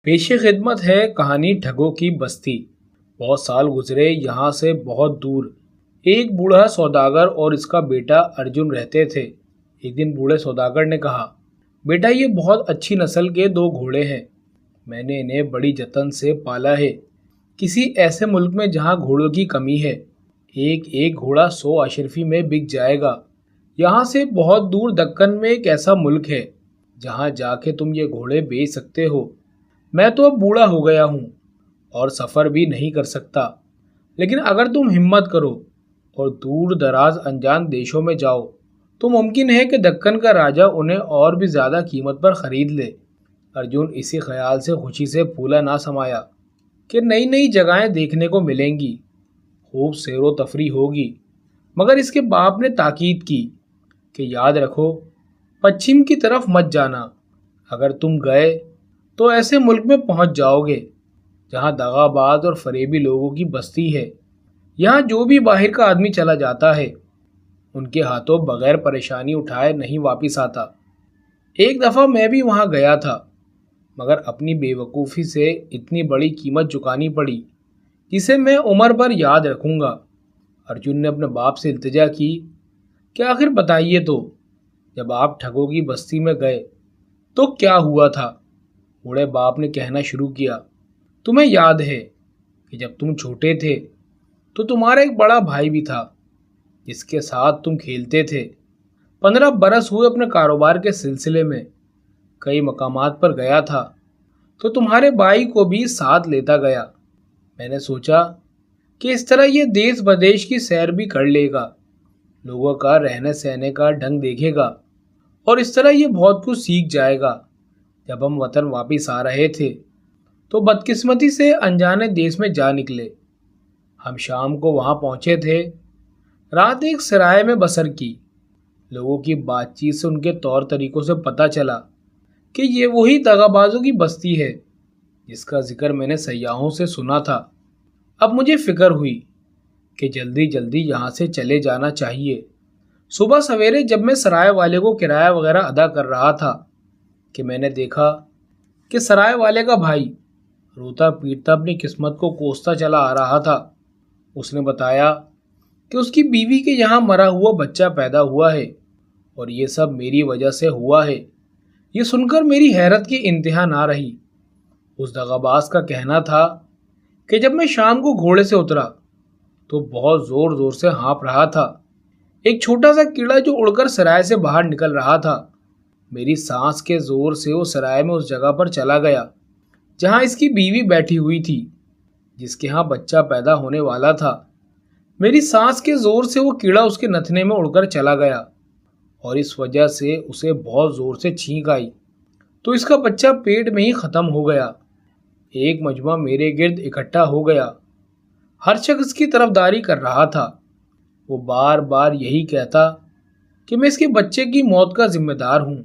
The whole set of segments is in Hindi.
पेशे खिदमत है कहानी ठगों की बस्ती। बहुत साल गुजरे यहाँ से बहुत दूर। एक बूढ़ा सौदागर और इसका बेटा अर्जुन रहते थे। एक दिन बूढ़े सौदागर ने कहा, बेटा ये बहुत अच्छी नस्ल के दो घोड़े हैं। मैंने इन्हें बड़ी जतन से पाला है। किसी ऐसे मुल्क में जहाँ घोड़ों की कमी है, एक एक घोड़ा 100 अशरफी में बिक जाएगा। यहाँ से बहुत दूर दक्कन में एक ऐसा मुल्क है जहाँ जाके तुम ये घोड़े बेच सकते हो। मैं तो अब बूढ़ा हो गया हूँ और सफ़र भी नहीं कर सकता, लेकिन अगर तुम हिम्मत करो और दूर दराज अनजान देशों में जाओ तो मुमकिन है कि दक्कन का राजा उन्हें और भी ज़्यादा कीमत पर ख़रीद ले। अर्जुन इसी ख्याल से खुशी से फूला ना समाया कि नई नई जगहें देखने को मिलेंगी, खूब सैरो तफरी होगी। मगर इसके बाप ने ताकीद की कि याद रखो, पश्चिम की तरफ मत जाना। अगर तुम गए तो ऐसे मुल्क में पहुंच जाओगे जहां दगाबाज और फरेबी लोगों की बस्ती है। यहाँ जो भी बाहर का आदमी चला जाता है उनके हाथों बगैर परेशानी उठाए नहीं वापस आता। एक दफ़ा मैं भी वहाँ गया था, मगर अपनी बेवकूफ़ी से इतनी बड़ी कीमत चुकानी पड़ी जिसे मैं उम्र भर याद रखूंगा। अर्जुन ने अपने बाप से इल्तिजा की कि आखिर बताइए तो, जब आप ठगों की बस्ती में गए तो क्या हुआ था। बूढ़े बाप ने कहना शुरू किया, तुम्हें याद है कि जब तुम छोटे थे तो तुम्हारा एक बड़ा भाई भी था जिसके साथ तुम खेलते थे। 15 बरस हुए अपने कारोबार के सिलसिले में कई मकामात पर गया था तो तुम्हारे भाई को भी साथ लेता गया। मैंने सोचा कि इस तरह ये देश बदेश की सैर भी कर लेगा, लोगों का रहने सहने का ढंग देखेगा और इस तरह ये बहुत कुछ सीख जाएगा। जब हम वतन वापस आ रहे थे तो बदकिस्मती से अनजाने देश में जा निकले। हम शाम को वहाँ पहुँचे थे। रात एक सराय में बसर की। लोगों की बातचीत से उनके तौर तरीकों से पता चला कि ये वही दगाबाजों की बस्ती है जिसका जिक्र मैंने सयाहों से सुना था। अब मुझे फिक्र हुई कि जल्दी जल्दी यहाँ से चले जाना चाहिए। सुबह सवेरे जब मैं सराय वाले को किराया वगैरह अदा कर रहा था कि मैंने देखा कि सराय वाले का भाई रोता पीटता अपनी किस्मत को कोसता चला आ रहा था। उसने बताया कि उसकी बीवी के यहाँ मरा हुआ बच्चा पैदा हुआ है और ये सब मेरी वजह से हुआ है। ये सुनकर मेरी हैरत की इंतहा ना रही। उस दगाबाज का कहना था कि जब मैं शाम को घोड़े से उतरा तो बहुत जोर जोर से हाँफ रहा था। एक छोटा सा कीड़ा जो उड़कर सराय से बाहर निकल रहा था। मेरी सांस के जोर से वो सराय में उस जगह पर चला गया जहाँ इसकी बीवी बैठी हुई थी जिसके यहाँ बच्चा पैदा होने वाला था। मेरी सांस के जोर से वो कीड़ा उसके नथने में उड़कर चला गया और इस वजह से उसे बहुत जोर से छींक आई तो इसका बच्चा पेट में ही ख़त्म हो गया। एक मजमा मेरे गिर्द इकट्ठा हो गया। हर शख्स इसकी तरफदारी कर रहा था। वो बार बार यही कहता कि मैं इसके बच्चे की मौत का जिम्मेदार हूँ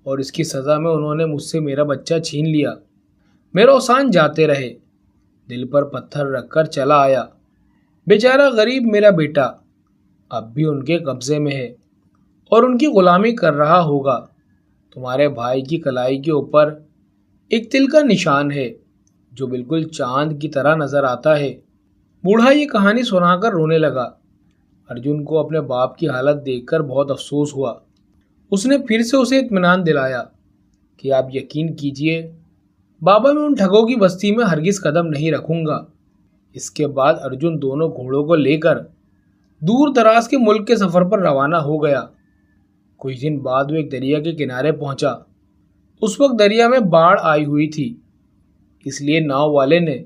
और इसकी सज़ा में उन्होंने मुझसे मेरा बच्चा छीन लिया। मेरा औसान जाते रहे। दिल पर पत्थर रखकर चला आया। बेचारा गरीब मेरा बेटा अब भी उनके कब्जे में है और उनकी गुलामी कर रहा होगा। तुम्हारे भाई की कलाई के ऊपर एक तिल का निशान है जो बिल्कुल चांद की तरह नजर आता है। बूढ़ा ये कहानी सुनाकर रोने लगा। अर्जुन को अपने बाप की हालत देखकर बहुत अफसोस हुआ। उसने फिर से उसे इत्मीनान दिलाया कि आप यकीन कीजिए बाबा, मैं उन ठगों की बस्ती में हरगिज कदम नहीं रखूंगा। इसके बाद अर्जुन दोनों घोड़ों को लेकर दूर दराज के मुल्क के सफ़र पर रवाना हो गया। कुछ दिन बाद वो एक दरिया के किनारे पहुंचा। उस वक्त दरिया में बाढ़ आई हुई थी, इसलिए नाव वाले ने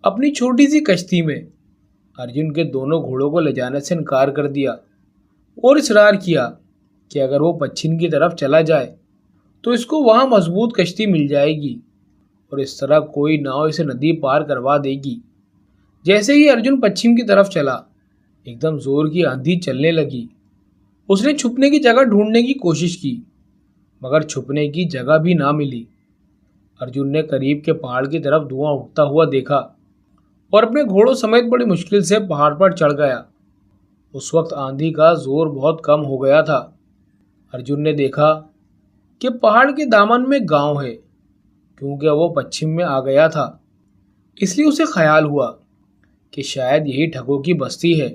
अपनी छोटी सी कश्ती में अर्जुन के दोनों घोड़ों को ले जाने से इनकार कर दिया और इसरार किया कि अगर वो पश्चिम की तरफ चला जाए तो इसको वहाँ मजबूत कश्ती मिल जाएगी और इस तरह कोई नाव इसे नदी पार करवा देगी। जैसे ही अर्जुन पश्चिम की तरफ चला, एकदम जोर की आंधी चलने लगी। उसने छुपने की जगह ढूंढने की कोशिश की, मगर छुपने की जगह भी ना मिली। अर्जुन ने करीब के पहाड़ की तरफ धुआं उठता हुआ देखा और अपने घोड़ों समेत बड़ी मुश्किल से पहाड़ पर चढ़ गया। उस वक्त आंधी का जोर बहुत कम हो गया था। अर्जुन ने देखा कि पहाड़ के दामन में गांव है। क्योंकि वो पश्चिम में आ गया था। इसलिए उसे ख्याल हुआ कि शायद यही ठगों की बस्ती है।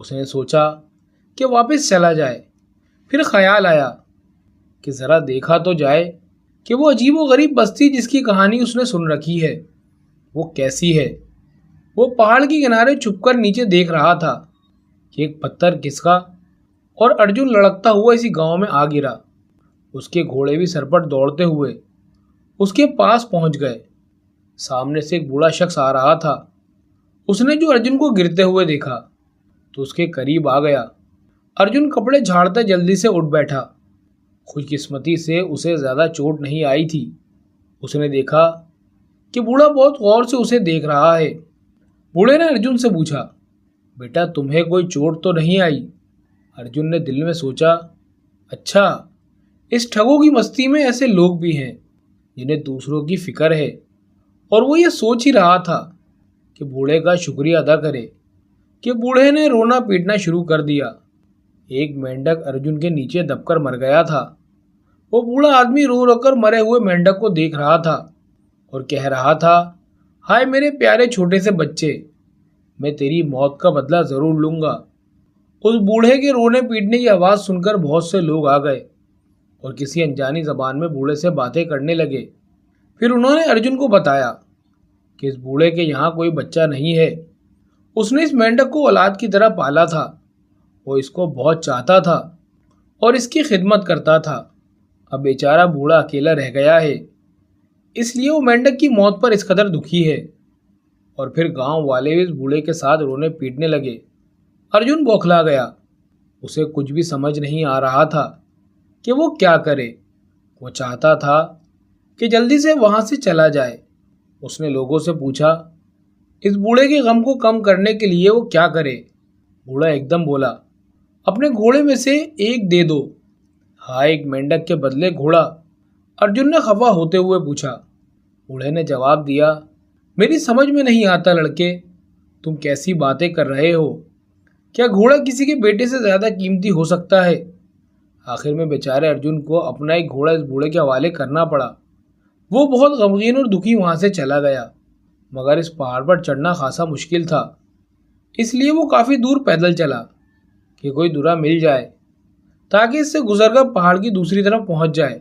उसने सोचा कि वापस चला जाए। फिर ख्याल आया कि ज़रा देखा तो जाए कि वो अजीबोगरीब बस्ती जिसकी कहानी उसने सुन रखी है वो कैसी है। वो पहाड़ के किनारे छुपकर नीचे देख रहा था कि एक पत्थर खिसका और अर्जुन लड़कता हुआ इसी गांव में आ गिरा। उसके घोड़े भी सरपट दौड़ते हुए उसके पास पहुंच गए। सामने से एक बूढ़ा शख्स आ रहा था। उसने जो अर्जुन को गिरते हुए देखा तो उसके करीब आ गया। अर्जुन कपड़े झाड़ते जल्दी से उठ बैठा। खुशकिस्मती से उसे ज़्यादा चोट नहीं आई थी। उसने देखा कि बूढ़ा बहुत गौर से उसे देख रहा है। बूढ़े ने अर्जुन से पूछा, बेटा तुम्हें कोई चोट तो नहीं आई? अर्जुन ने दिल में सोचा, अच्छा इस ठगों की मस्ती में ऐसे लोग भी हैं जिन्हें दूसरों की फिक्र है। और वो ये सोच ही रहा था कि बूढ़े का शुक्रिया अदा करे कि बूढ़े ने रोना पीटना शुरू कर दिया। एक मेंढक अर्जुन के नीचे दबकर मर गया था। वो बूढ़ा आदमी रो रो कर मरे हुए मेंढक को देख रहा था और कह रहा था, हाय मेरे प्यारे छोटे से बच्चे, मैं तेरी मौत का बदला ज़रूर लूँगा। उस बूढ़े के रोने पीटने की आवाज़ सुनकर बहुत से लोग आ गए और किसी अनजानी ज़बान में बूढ़े से बातें करने लगे। फिर उन्होंने अर्जुन को बताया कि इस बूढ़े के यहाँ कोई बच्चा नहीं है। उसने इस मेंढक को औलाद की तरह पाला था। वो इसको बहुत चाहता था और इसकी खिदमत करता था। अब बेचारा बूढ़ा अकेला रह गया है, इसलिए वो मेंढक की मौत पर इस कदर दुखी है। और फिर गांव वाले भी इस बूढ़े के साथ रोने पीटने लगे। अर्जुन बौखला गया। उसे कुछ भी समझ नहीं आ रहा था कि वो क्या करे। वो चाहता था कि जल्दी से वहां से चला जाए। उसने लोगों से पूछा, इस बूढ़े के गम को कम करने के लिए वो क्या करे? बूढ़ा एकदम बोला, अपने घोड़े में से एक दे दो। हाँ, एक मेंढक के बदले घोड़ा? अर्जुन ने खफा होते हुए पूछा। बूढ़े ने जवाब दिया, मेरी समझ में नहीं आता लड़के, तुम कैसी बातें कर रहे हो? क्या घोड़ा किसी के बेटे से ज़्यादा कीमती हो सकता है? आखिर में बेचारे अर्जुन को अपना एक घोड़ा इस बूढ़े के हवाले करना पड़ा। वो बहुत गमगीन और दुखी वहाँ से चला गया। मगर इस पहाड़ पर चढ़ना खासा मुश्किल था, इसलिए वो काफ़ी दूर पैदल चला कि कोई दूरा मिल जाए ताकि इससे गुजरकर पहाड़ की दूसरी तरफ पहुँच जाए।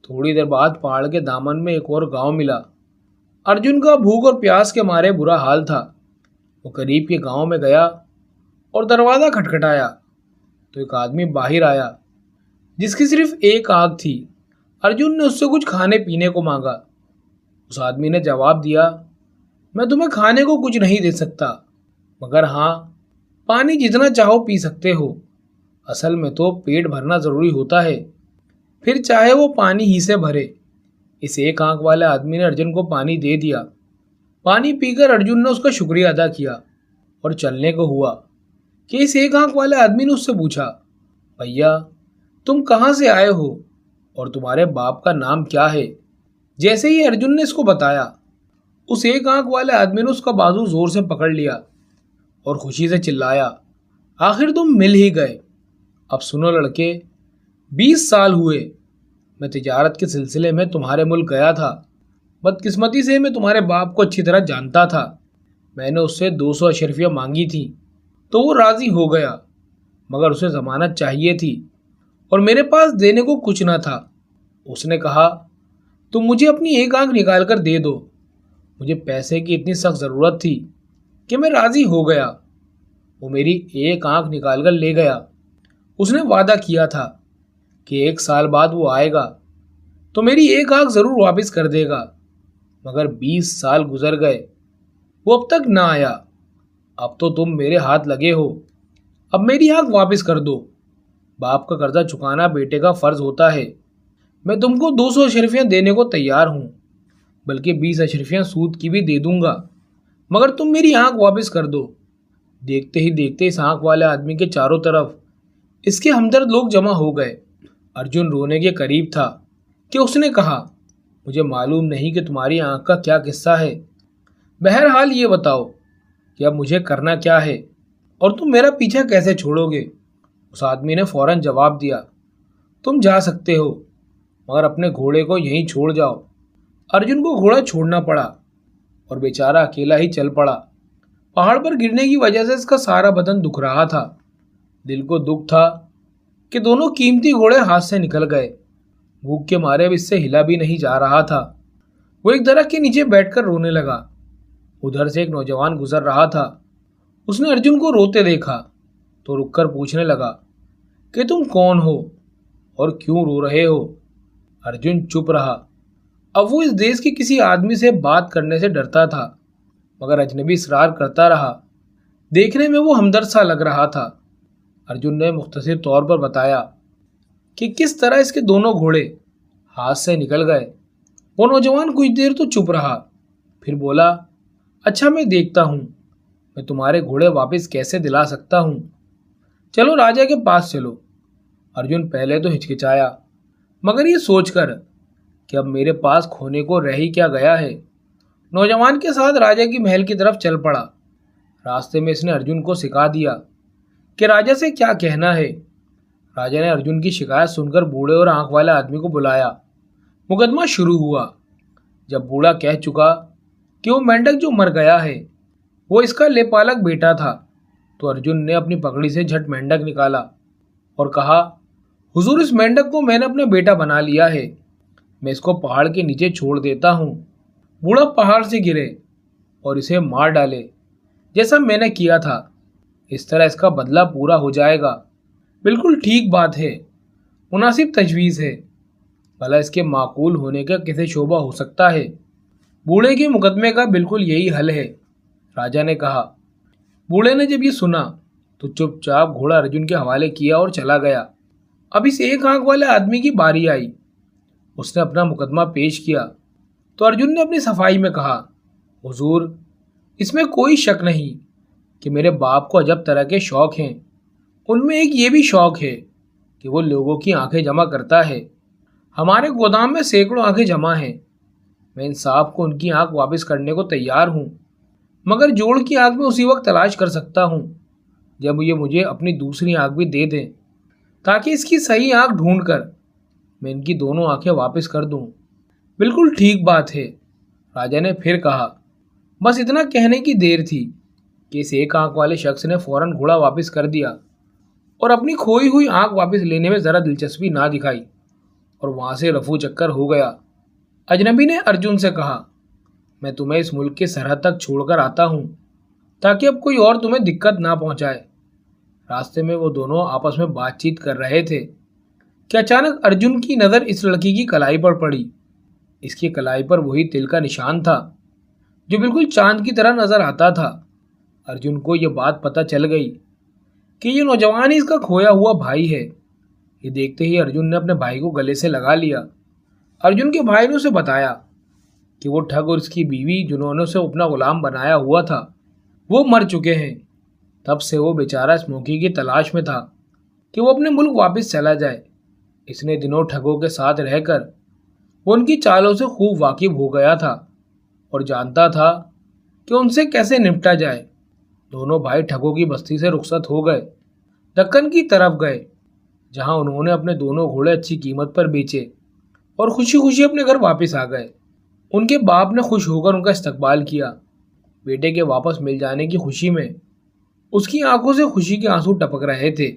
थोड़ी देर बाद पहाड़ के दामन में एक और गांव मिला। अर्जुन का भूख और प्यास के मारे बुरा हाल था। वो करीब के गांव में गया और दरवाज़ा खटखटाया तो एक आदमी बाहर आया जिसकी सिर्फ एक आंख थी। अर्जुन ने उससे कुछ खाने पीने को मांगा। उस आदमी ने जवाब दिया, मैं तुम्हें खाने को कुछ नहीं दे सकता, मगर हाँ पानी जितना चाहो पी सकते हो। असल में तो पेट भरना ज़रूरी होता है, फिर चाहे वो पानी ही से भरे। इस एक आंख वाले आदमी ने अर्जुन को पानी दे दिया। पानी पीकर अर्जुन ने उसका शुक्रिया अदा किया और चलने को हुआ कि इस एक आंख वाले आदमी ने उससे पूछा, भैया तुम कहाँ से आए हो और तुम्हारे बाप का नाम क्या है? जैसे ही अर्जुन ने इसको बताया, उस एक आंख वाले आदमी ने उसका बाजू जोर से पकड़ लिया और खुशी से चिल्लाया, आखिर तुम मिल ही गए। अब सुनो लड़के, 20 साल हुए मैं तिजारत के सिलसिले में तुम्हारे मुल्क गया था। बदकिस्मती से मैं तुम्हारे बाप को अच्छी तरह जानता था। मैंने उससे 200 अशरफियाँ मांगी थी तो वो राज़ी हो गया, मगर उसे ज़मानत चाहिए थी और मेरे पास देने को कुछ न था। उसने कहा, तुम मुझे अपनी एक आंख निकाल कर दे दो। मुझे पैसे की इतनी सख्त ज़रूरत थी कि मैं राज़ी हो गया। वो मेरी एक आंख निकाल कर ले गया। उसने वादा किया था कि 1 साल बाद वो आएगा तो मेरी एक आंख ज़रूर वापस कर देगा, मगर 20 साल गुजर गए, वो अब तक ना आया। अब तो तुम मेरे हाथ लगे हो, अब मेरी आंख वापस कर दो। बाप का कर्जा चुकाना बेटे का फ़र्ज़ होता है। मैं तुमको 200 अशरफियाँ देने को तैयार हूँ, बल्कि 20 अशरफियाँ सूद की भी दे दूंगा, मगर तुम मेरी आंख वापस कर दो। देखते ही देखते इस आंख वाले आदमी के चारों तरफ इसके हमदर्द लोग जमा हो गए। अर्जुन रोने के करीब था कि उसने कहा, मुझे मालूम नहीं कि तुम्हारी आंख का क्या किस्सा है। बहरहाल ये बताओ कि अब मुझे करना क्या है और तुम मेरा पीछा कैसे छोड़ोगे? उस आदमी ने फौरन जवाब दिया, तुम जा सकते हो, मगर अपने घोड़े को यहीं छोड़ जाओ। अर्जुन को घोड़ा छोड़ना पड़ा और बेचारा अकेला ही चल पड़ा। पहाड़ पर गिरने की वजह से इसका सारा बदन दुख रहा था। दिल को दुख था कि दोनों कीमती घोड़े हाथ से निकल गए। भूख के मारे अब इससे हिला भी नहीं जा रहा था। वो एक दरख्त के नीचे बैठकर रोने लगा। उधर से एक नौजवान गुजर रहा था। उसने अर्जुन को रोते देखा तो रुककर पूछने लगा कि तुम कौन हो और क्यों रो रहे हो। अर्जुन चुप रहा। अब वो इस देश के किसी आदमी से बात करने से डरता था, मगर अजनबी इसरार करता रहा। देखने में वो हमदर्द सा लग रहा था। अर्जुन ने मुख्तसर तौर पर बताया कि किस तरह इसके दोनों घोड़े हाथ से निकल गए। वो नौजवान कुछ देर तो चुप रहा, फिर बोला, अच्छा मैं देखता हूँ मैं तुम्हारे घोड़े वापस कैसे दिला सकता हूँ। चलो राजा के पास चलो। अर्जुन पहले तो हिचकिचाया, मगर ये सोचकर कि अब मेरे पास खोने को रह ही क्या गया है, नौजवान के साथ राजा की महल की तरफ चल पड़ा। रास्ते में इसने अर्जुन को सिखा दिया कि राजा से क्या कहना है। राजा ने अर्जुन की शिकायत सुनकर बूढ़े और आंख वाले आदमी को बुलाया। मुकदमा शुरू हुआ। जब बूढ़ा कह चुका कि वो मेंढक जो मर गया है वो इसका लेपालक बेटा था, तो अर्जुन ने अपनी पगड़ी से झट मेंढक निकाला और कहा, हुजूर इस मेंढक को मैंने अपना बेटा बना लिया है, मैं इसको पहाड़ के नीचे छोड़ देता हूँ। बूढ़ा पहाड़ से गिरे और इसे मार डाले जैसा मैंने किया था। इस तरह इसका बदला पूरा हो जाएगा। बिल्कुल ठीक बात है, मुनासिब तजवीज़ है। भला इसके माकूल होने का कैसे शोभा हो सकता है। बूढ़े के मुकदमे का बिल्कुल यही हल है, राजा ने कहा। बूढ़े ने जब ये सुना तो चुपचाप घोड़ा अर्जुन के हवाले किया और चला गया। अब इस एक आंख वाले आदमी की बारी आई। उसने अपना मुकदमा पेश किया तो अर्जुन ने अपनी सफाई में कहा, हुजूर इसमें कोई शक नहीं कि मेरे बाप को अजब तरह के शौक़ हैं। उनमें एक ये भी शौक़ है कि वो लोगों की आंखें जमा करता है। हमारे गोदाम में सैकड़ों आंखें जमा हैं। मैं इंसाफ को उनकी आंख वापस करने को तैयार हूँ, मगर जोड़ की आंख में उसी वक्त तलाश कर सकता हूँ जब ये मुझे अपनी दूसरी आंख भी दे दें, ताकि इसकी सही आंख ढूंढकर मैं इनकी दोनों आंखें वापस कर दूँ। बिल्कुल ठीक बात है, राजा ने फिर कहा। बस इतना कहने की देर थी कि इस एक आंख वाले शख्स ने फौरन घोड़ा वापस कर दिया और अपनी खोई हुई आंख वापस लेने में ज़रा दिलचस्पी ना दिखाई और वहाँ से रफू चक्कर हो गया। अजनबी ने अर्जुन से कहा, मैं तुम्हें इस मुल्क की सरहद तक छोड़कर आता हूँ ताकि अब कोई और तुम्हें दिक्कत ना पहुँचाए। रास्ते में वो दोनों आपस में बातचीत कर रहे थे कि अचानक अर्जुन की नज़र इस लड़की की कलाई पर पड़ी। इसकी कलाई पर वही तिल का निशान था जो बिल्कुल चांद की तरह नज़र आता था। अर्जुन को यह बात पता चल गई कि ये नौजवान ही इसका खोया हुआ भाई है। ये देखते ही अर्जुन ने अपने भाई को गले से लगा लिया। अर्जुन के भाई ने उसे बताया कि वो ठग और उसकी बीवी जिन्होंने उसे अपना गुलाम बनाया हुआ था वो मर चुके हैं। तब से वो बेचारा इस मौके की तलाश में था कि वो अपने मुल्क वापस चला जाए। इसने दिनों ठगों के साथ रहकर वो उनकी चालों से खूब वाकिफ हो गया था और जानता था कि उनसे कैसे निपटा जाए। दोनों भाई ठगों की बस्ती से रुखसत हो गए, दक्कन की तरफ गए, जहां उन्होंने अपने दोनों घोड़े अच्छी कीमत पर बेचे और खुशी खुशी अपने घर वापस आ गए। उनके बाप ने खुश होकर उनका इस्तकबाल किया। बेटे के वापस मिल जाने की खुशी में उसकी आंखों से खुशी के आंसू टपक रहे थे।